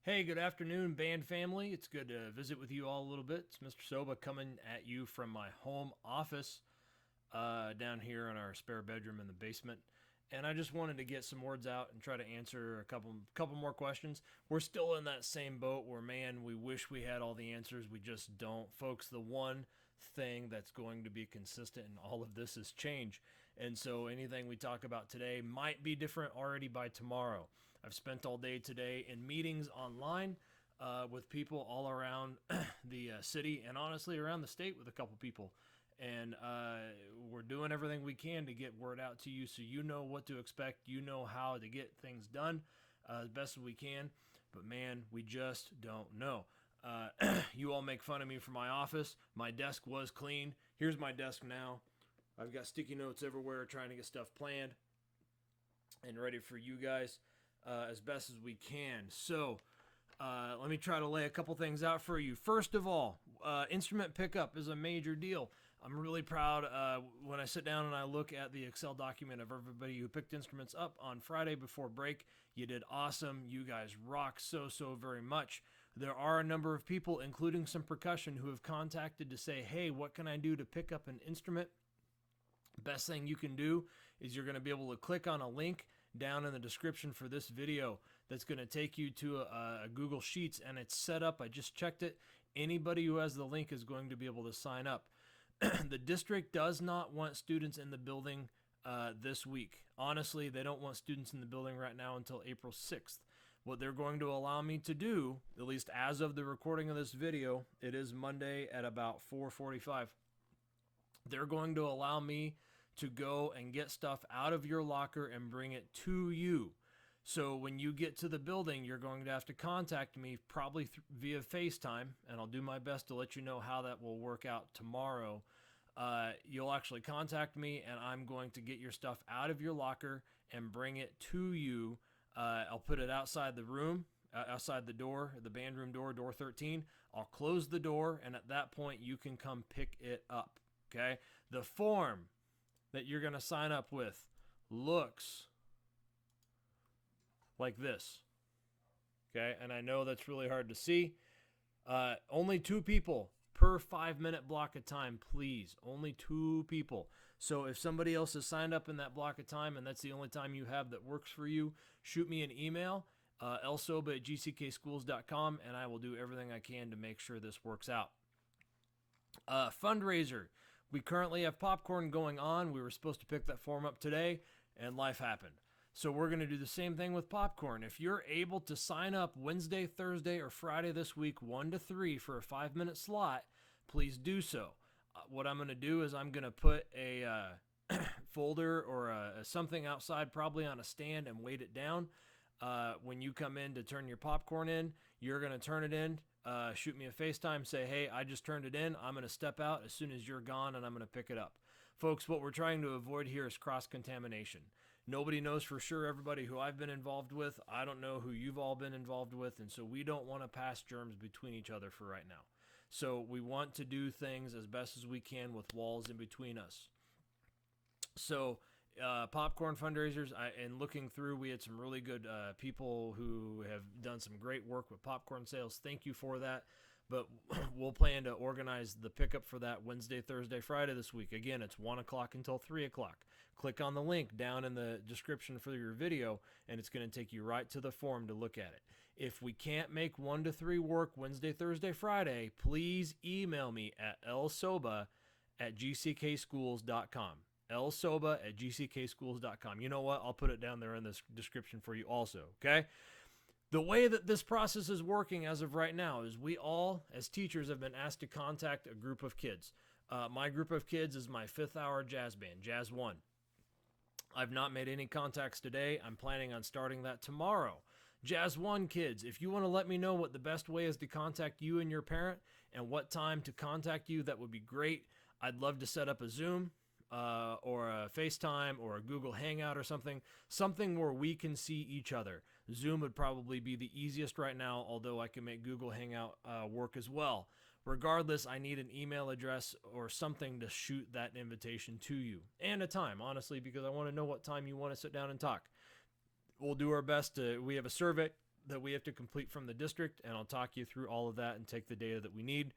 Hey, good afternoon, band family. It's good to visit with you all a little bit. It's Mr. Soba coming at you from my home office down here in our spare bedroom in the basement. And I just wanted to get some words out and try to answer a couple more questions. We're still in that same boat where, man, we wish we had all the answers. We just don't, folks. The one thing that's going to be consistent in all of this is change. And so anything we talk about today might be different already by tomorrow. I've spent all day today in meetings online with people all around the city and honestly around the state with a couple people. And we're doing everything we can to get word out to you so you know what to expect. You know how to get things done as best as we can. But man, we just don't know. You all make fun of me for my office. My desk was clean. Here's my desk now. I've got sticky notes everywhere trying to get stuff planned and ready for you guys as best as we can. So let me try to lay a couple things out for you. First of all, instrument pickup is a major deal. I'm really proud when I sit down and I look at the Excel document of everybody who picked instruments up on Friday before break. You did awesome. You guys rock so very much. There are a number of people, including some percussion, who have contacted to say, hey, what can I do to pick up an instrument? Best thing you can do is you're going to be able to click on a link down in the description for this video that's going to take you to a Google Sheets, and it's set up. I just checked it. Anybody who has the link is going to be able to sign up. The district does not want students in the building this week. Honestly, they don't want students in the building right now until April 6th. What they're going to allow me to do, at least as of the recording of this video, it is Monday at about 4:45. They're going to allow me to go and get stuff out of your locker and bring it to you. So when you get to the building, you're going to have to contact me probably via FaceTime, and I'll do my best to let you know how that will work out tomorrow. You'll actually contact me, and I'm going to get your stuff out of your locker and bring it to you. I'll put it outside the room, outside the door, the band room door, door 13. I'll close the door, and at that point, you can come pick it up. Okay? The form that you're going to sign up with looks like this. Okay? And I know that's really hard to see. Only 2 people per 5-minute block of time, please. Only 2 people. So if somebody else has signed up in that block of time and that's the only time you have that works for you, shoot me an email, lsoba@gckschools.com, and I will do everything I can to make sure this works out. Fundraiser. We currently have popcorn going on. We were supposed to pick that form up today, and life happened. So we're going to do the same thing with popcorn. If you're able to sign up Wednesday, Thursday, or Friday this week, 1 to 3 for a 5-minute slot, please do so. What I'm going to do is I'm going to put a folder or something outside, probably on a stand, and weight it down. When you come in to turn your popcorn in, you're going to turn it in. Shoot me a FaceTime, say, hey, I just turned it in. I'm going to step out as soon as you're gone, and I'm going to pick it up. Folks, what we're trying to avoid here is cross-contamination. Nobody knows for sure everybody who I've been involved with. I don't know who you've all been involved with, and so we don't want to pass germs between each other for right now. So we want to do things as best as we can with walls in between us. So popcorn fundraisers, and looking through, we had some really good people who have done some great work with popcorn sales. Thank you for that. But we'll plan to organize the pickup for that Wednesday, Thursday, Friday this week. Again, it's 1 o'clock until 3 o'clock. Click on the link down in the description for your video, and it's going to take you right to the form to look at it. If we can't make 1 to 3 work Wednesday, Thursday, Friday, please email me at lsoba@gckschools.com. lsoba@gckschools.com. You know what? I'll put it down there in the description for you also, okay? The way that this process is working as of right now is we all, as teachers, have been asked to contact a group of kids. My group of kids is my 5th hour jazz band, Jazz 1. I've not made any contacts today. I'm planning on starting that tomorrow. Jazz 1 kids, if you want to let me know what the best way is to contact you and your parent and what time to contact you, that would be great. I'd love to set up a Zoom or a FaceTime or a Google Hangout or something where we can see each other. Zoom would probably be the easiest right now, although I can make Google Hangout work as well. Regardless, I need an email address or something to shoot that invitation to you, and a time, honestly, because I want to know what time you want to sit down and talk. We'll do our best we have a survey that we have to complete from the district, and I'll talk you through all of that and take the data that we need.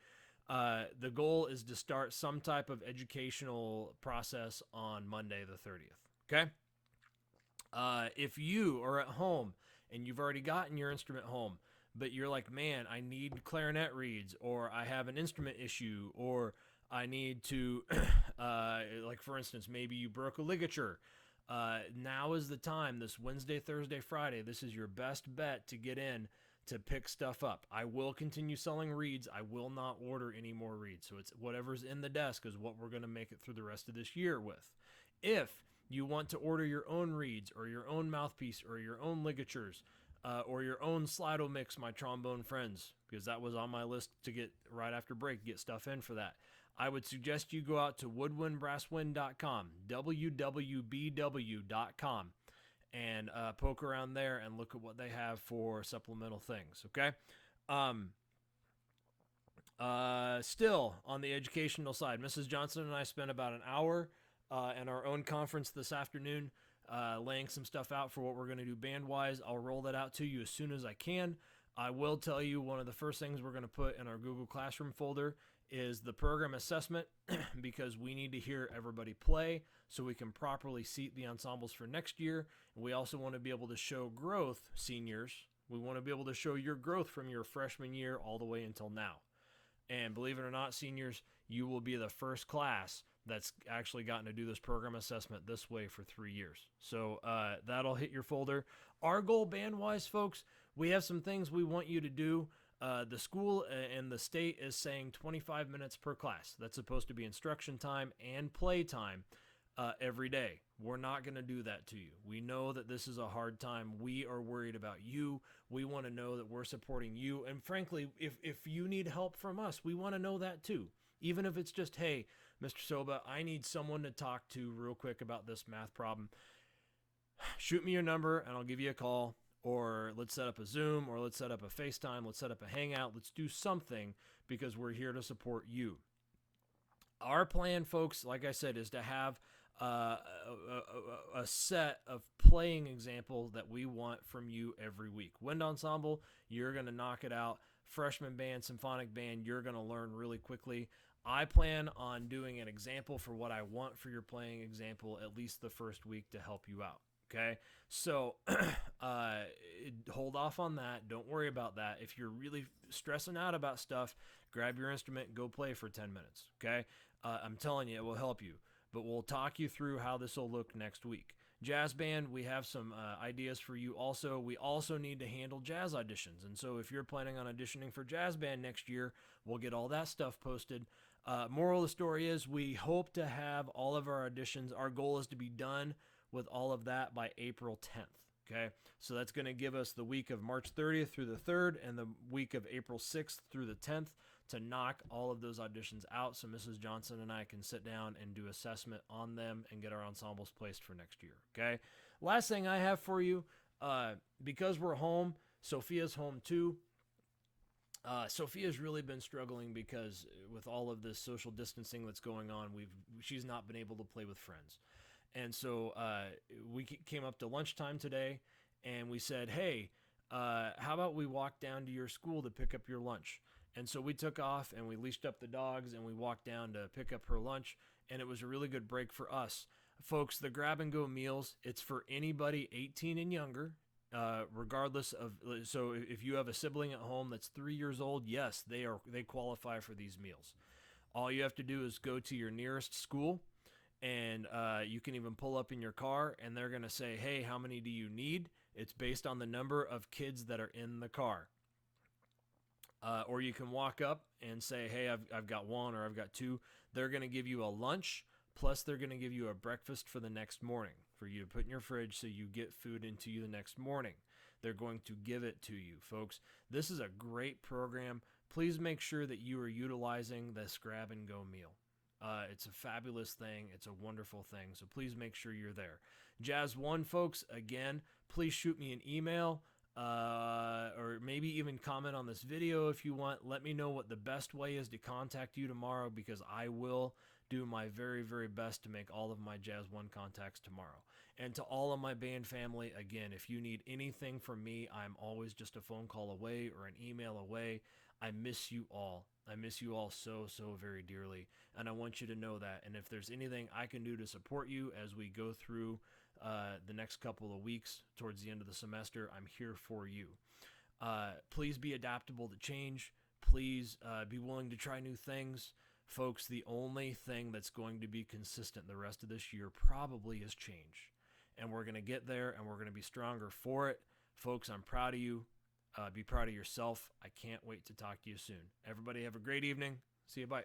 The goal is to start some type of educational process on Monday the 30th. Okay? If you are at home and you've already gotten your instrument home, but you're like, man, I need clarinet reeds, or I have an instrument issue, or I need to, like for instance, maybe you broke a ligature. Now is the time, this Wednesday, Thursday, Friday. This is your best bet to get in to pick stuff up. I will continue selling reeds. I will not order any more reeds. So it's whatever's in the desk is what we're going to make it through the rest of this year with. If you want to order your own reeds or your own mouthpiece or your own ligatures or your own Slido mix, my trombone friends, because that was on my list to get right after break, get stuff in for that. I would suggest you go out to woodwindbrasswind.com, www.bw.com, and poke around there and look at what they have for supplemental things, okay? Still, on the educational side, Mrs. Johnson and I spent about an hour in our own conference this afternoon laying some stuff out for what we're going to do band-wise. I'll roll that out to you as soon as I can. I will tell you one of the first things we're going to put in our Google Classroom folder is the program assessment because we need to hear everybody play so we can properly seat the ensembles for next year. And we also want to be able to show growth, seniors. We want to be able to show your growth from your freshman year all the way until now. And believe it or not, seniors, you will be the first class that's actually gotten to do this program assessment this way for 3 years. So that'll hit your folder. Our goal band-wise, folks, we have some things we want you to do. The school and the state is saying 25 minutes per class. That's supposed to be instruction time and play time every day. We're not going to do that to you. We know that this is a hard time. We are worried about you. We want to know that we're supporting you. And frankly, if you need help from us, we want to know that too. Even if it's just, hey, Mr. Soba, I need someone to talk to real quick about this math problem. Shoot me your number and I'll give you a call. Or let's set up a Zoom, or let's set up a FaceTime, let's set up a Hangout. Let's do something because we're here to support you. Our plan, folks, like I said, is to have a set of playing examples that we want from you every week. Wind ensemble, you're going to knock it out. Freshman band, symphonic band, you're going to learn really quickly. I plan on doing an example for what I want for your playing example at least the first week to help you out. Okay, so hold off on that. Don't worry about that. If you're really stressing out about stuff, grab your instrument and go play for 10 minutes. Okay, I'm telling you, it will help you. But we'll talk you through how this will look next week. Jazz band, we have some ideas for you also. We also need to handle jazz auditions. And so if you're planning on auditioning for jazz band next year, we'll get all that stuff posted. Moral of the story is we hope to have all of our auditions. Our goal is to be done with all of that by April 10th, okay? So that's going to give us the week of March 30th through the 3rd and the week of April 6th through the 10th to knock all of those auditions out so Mrs. Johnson and I can sit down and do assessment on them and get our ensembles placed for next year, okay? Last thing I have for you, because we're home, Sophia's home too. Sophia's really been struggling because with all of this social distancing that's going on, she's not been able to play with friends. And so we came up to lunchtime today and we said, hey, how about we walk down to your school to pick up your lunch? And so we took off and we leashed up the dogs and we walked down to pick up her lunch. And it was a really good break for us. Folks, the grab and go meals, it's for anybody 18 and younger, regardless of, so if you have a sibling at home that's 3 years old, yes, they qualify for these meals. All you have to do is go to your nearest school. And you can even pull up in your car and they're going to say, hey, how many do you need? It's based on the number of kids that are in the car. Or you can walk up and say, hey, I've got one or I've got two. They're going to give you a lunch, plus they're going to give you a breakfast for the next morning for you to put in your fridge so you get food into you the next morning. They're going to give it to you, folks. This is a great program. Please make sure that you are utilizing this grab and go meal. It's a fabulous thing. It's a wonderful thing. So please make sure you're there. Jazz One, folks, again, please shoot me an email or maybe even comment on this video if you want. Let me know what the best way is to contact you tomorrow because I will do my very, very best to make all of my Jazz One contacts tomorrow. And to all of my band family, again, if you need anything from me, I'm always just a phone call away or an email away. I miss you all. I miss you all so, so very dearly. And I want you to know that. And if there's anything I can do to support you as we go through the next couple of weeks towards the end of the semester, I'm here for you. Please be adaptable to change. Please be willing to try new things. Folks, the only thing that's going to be consistent the rest of this year probably is change. And we're going to get there and we're going to be stronger for it. Folks, I'm proud of you. Be proud of yourself. I can't wait to talk to you soon. Everybody have a great evening. See you. Bye.